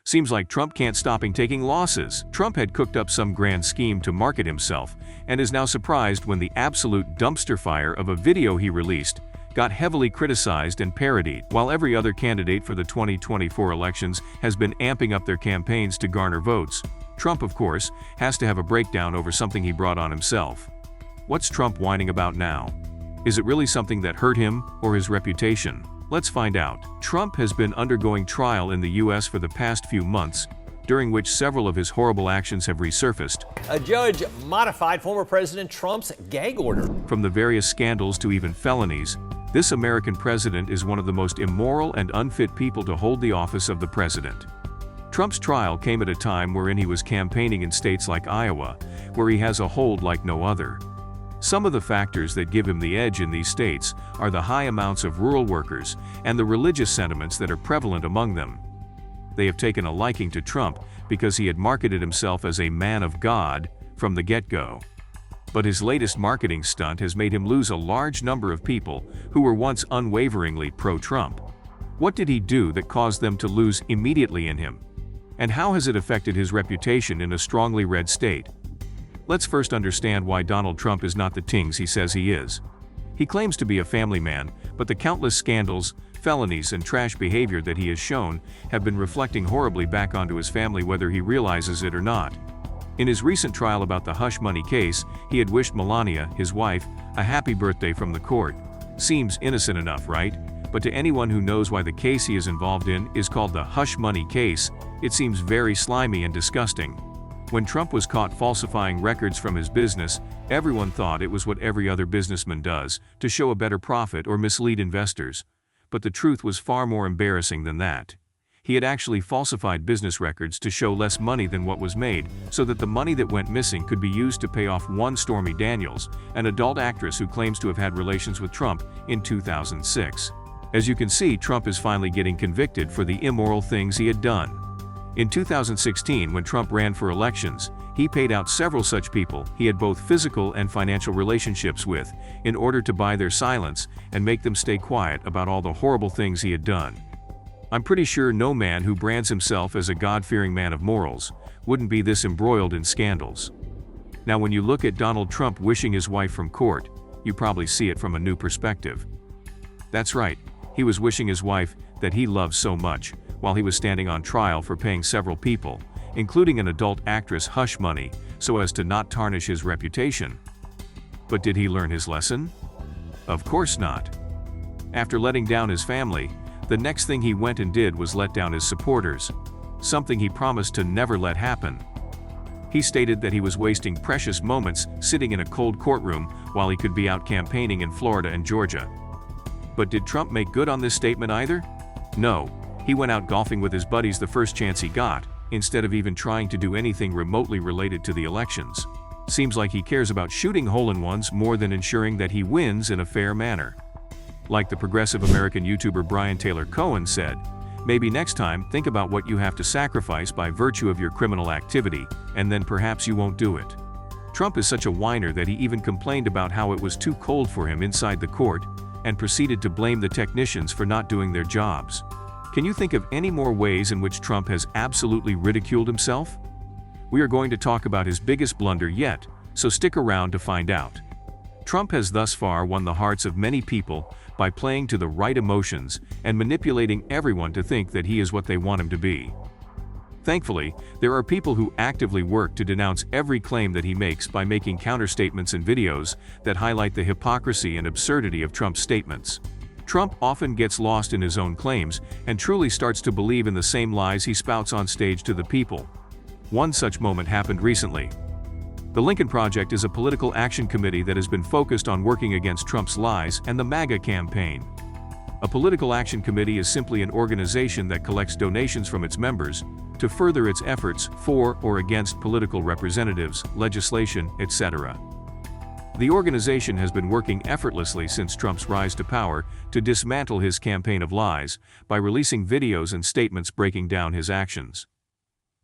Seems like Trump can't stop taking losses. Trump had cooked up some grand scheme to market himself and is now surprised when the absolute dumpster fire of a video he released got heavily criticized and parodied. While every other candidate for the 2024 elections has been amping up their campaigns to garner votes, Trump, of course, has to have a breakdown over something he brought on himself. What's Trump whining about now? Is it really something that hurt him or his reputation? Let's find out. Trump has been undergoing trial in the U.S. for the past few months, during which several of his horrible actions have resurfaced. A judge modified former President Trump's gag order. From the various scandals to even felonies, this American president is one of the most immoral and unfit people to hold the office of the president. Trump's trial came at a time wherein he was campaigning in states like Iowa, where he has a hold like no other. Some of the factors that give him the edge in these states are the high amounts of rural workers and the religious sentiments that are prevalent among them. They have taken a liking to Trump because he had marketed himself as a man of God from the get-go. But his latest marketing stunt has made him lose a large number of people who were once unwaveringly pro-Trump. What did he do that caused them to lose immediately in him? And how has it affected his reputation in a strongly red state? Let's first understand why Donald Trump is not the tings he says he is. He claims to be a family man, but the countless scandals, felonies, and trash behavior that he has shown have been reflecting horribly back onto his family whether he realizes it or not. In his recent trial about the hush money case, he had wished Melania, his wife, a happy birthday from the court. Seems innocent enough, right? But to anyone who knows why the case he is involved in is called the hush money case, it seems very slimy and disgusting. When Trump was caught falsifying records from his business, everyone thought it was what every other businessman does, to show a better profit or mislead investors. But the truth was far more embarrassing than that. He had actually falsified business records to show less money than what was made, so that the money that went missing could be used to pay off one Stormy Daniels, an adult actress who claims to have had relations with Trump in 2006. As you can see, Trump is finally getting convicted for the immoral things he had done. In 2016, when Trump ran for elections, he paid out several such people he had both physical and financial relationships with in order to buy their silence and make them stay quiet about all the horrible things he had done. I'm pretty sure no man who brands himself as a God-fearing man of morals wouldn't be this embroiled in scandals. Now, when you look at Donald Trump wishing his wife from court, you probably see it from a new perspective. That's right, he was wishing his wife that he loves so much, while he was standing on trial for paying several people, including an adult actress, hush money, so as to not tarnish his reputation. But did he learn his lesson? Of course not. After letting down his family, the next thing he went and did was let down his supporters, something he promised to never let happen. He stated that he was wasting precious moments sitting in a cold courtroom while he could be out campaigning in Florida and Georgia. But did Trump make good on this statement either? No. He went out golfing with his buddies the first chance he got, instead of even trying to do anything remotely related to the elections. Seems like he cares about shooting hole-in-ones more than ensuring that he wins in a fair manner. Like the progressive American YouTuber Brian Taylor Cohen said, maybe next time think about what you have to sacrifice by virtue of your criminal activity, and then perhaps you won't do it. Trump is such a whiner that he even complained about how it was too cold for him inside the court, and proceeded to blame the technicians for not doing their jobs. Can you think of any more ways in which Trump has absolutely ridiculed himself? We are going to talk about his biggest blunder yet, so stick around to find out. Trump has thus far won the hearts of many people by playing to the right emotions and manipulating everyone to think that he is what they want him to be. Thankfully, there are people who actively work to denounce every claim that he makes by making counterstatements and videos that highlight the hypocrisy and absurdity of Trump's statements. Trump often gets lost in his own claims and truly starts to believe in the same lies he spouts on stage to the people. One such moment happened recently. The Lincoln Project is a political action committee that has been focused on working against Trump's lies and the MAGA campaign. A political action committee is simply an organization that collects donations from its members to further its efforts for or against political representatives, legislation, etc. The organization has been working effortlessly since Trump's rise to power to dismantle his campaign of lies by releasing videos and statements breaking down his actions.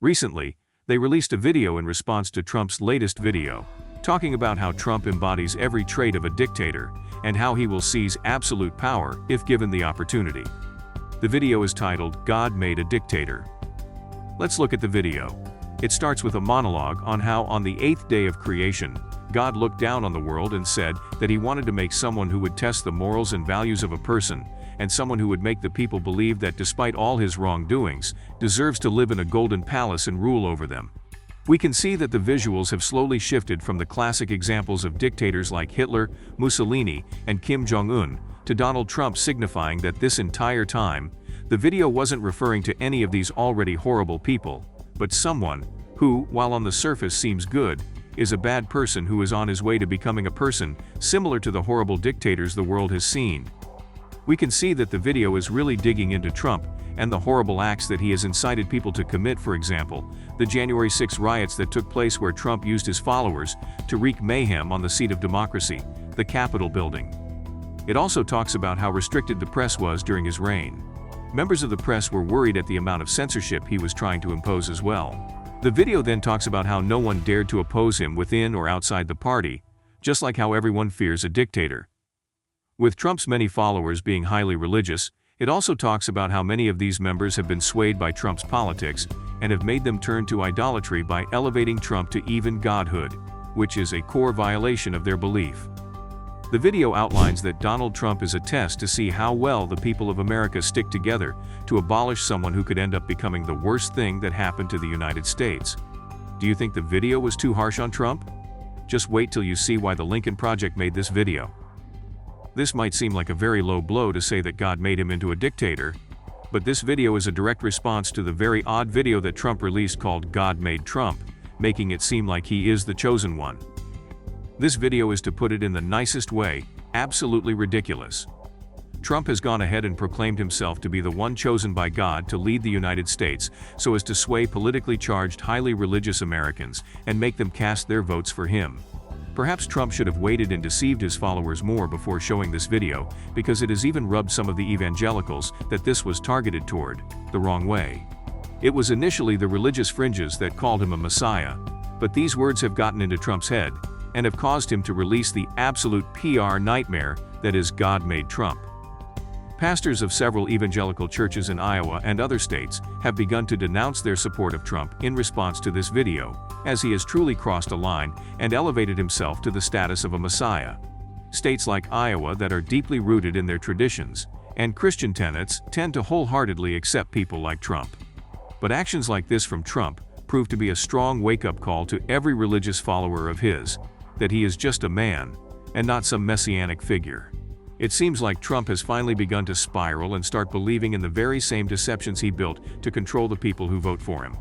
Recently, they released a video in response to Trump's latest video, talking about how Trump embodies every trait of a dictator and how he will seize absolute power if given the opportunity. The video is titled, "God Made a Dictator." Let's look at the video. It starts with a monologue on how on the 8th day of creation, God looked down on the world and said that he wanted to make someone who would test the morals and values of a person, and someone who would make the people believe that despite all his wrongdoings, deserves to live in a golden palace and rule over them. We can see that the visuals have slowly shifted from the classic examples of dictators like Hitler, Mussolini, and Kim Jong-un, to Donald Trump, signifying that this entire time, the video wasn't referring to any of these already horrible people, but someone who, while on the surface seems good, is a bad person who is on his way to becoming a person similar to the horrible dictators the world has seen. We can see that the video is really digging into Trump and the horrible acts that he has incited people to commit. For example, the January 6 riots that took place where Trump used his followers to wreak mayhem on the seat of democracy, the Capitol building. It also talks about how restricted the press was during his reign. Members of the press were worried at the amount of censorship he was trying to impose as well. The video then talks about how no one dared to oppose him within or outside the party, just like how everyone fears a dictator. With Trump's many followers being highly religious, it also talks about how many of these members have been swayed by Trump's politics and have made them turn to idolatry by elevating Trump to even godhood, which is a core violation of their belief. The video outlines that Donald Trump is a test to see how well the people of America stick together to abolish someone who could end up becoming the worst thing that happened to the United States. Do you think the video was too harsh on Trump? Just wait till you see why the Lincoln Project made this video. This might seem like a very low blow to say that God made him into a dictator, but this video is a direct response to the very odd video that Trump released called God Made Trump, making it seem like he is the chosen one. This video is, to put it in the nicest way, absolutely ridiculous. Trump has gone ahead and proclaimed himself to be the one chosen by God to lead the United States so as to sway politically charged, highly religious Americans and make them cast their votes for him. Perhaps Trump should have waited and deceived his followers more before showing this video, because it has even rubbed some of the evangelicals that this was targeted toward the wrong way. It was initially the religious fringes that called him a messiah, but these words have gotten into Trump's head and have caused him to release the absolute PR nightmare that is God Made Trump. Pastors of several evangelical churches in Iowa and other states have begun to denounce their support of Trump in response to this video, as he has truly crossed a line and elevated himself to the status of a messiah. States like Iowa that are deeply rooted in their traditions and Christian tenets tend to wholeheartedly accept people like Trump. But actions like this from Trump prove to be a strong wake-up call to every religious follower of his, that he is just a man and not some messianic figure. It seems like Trump has finally begun to spiral and start believing in the very same deceptions he built to control the people who vote for him.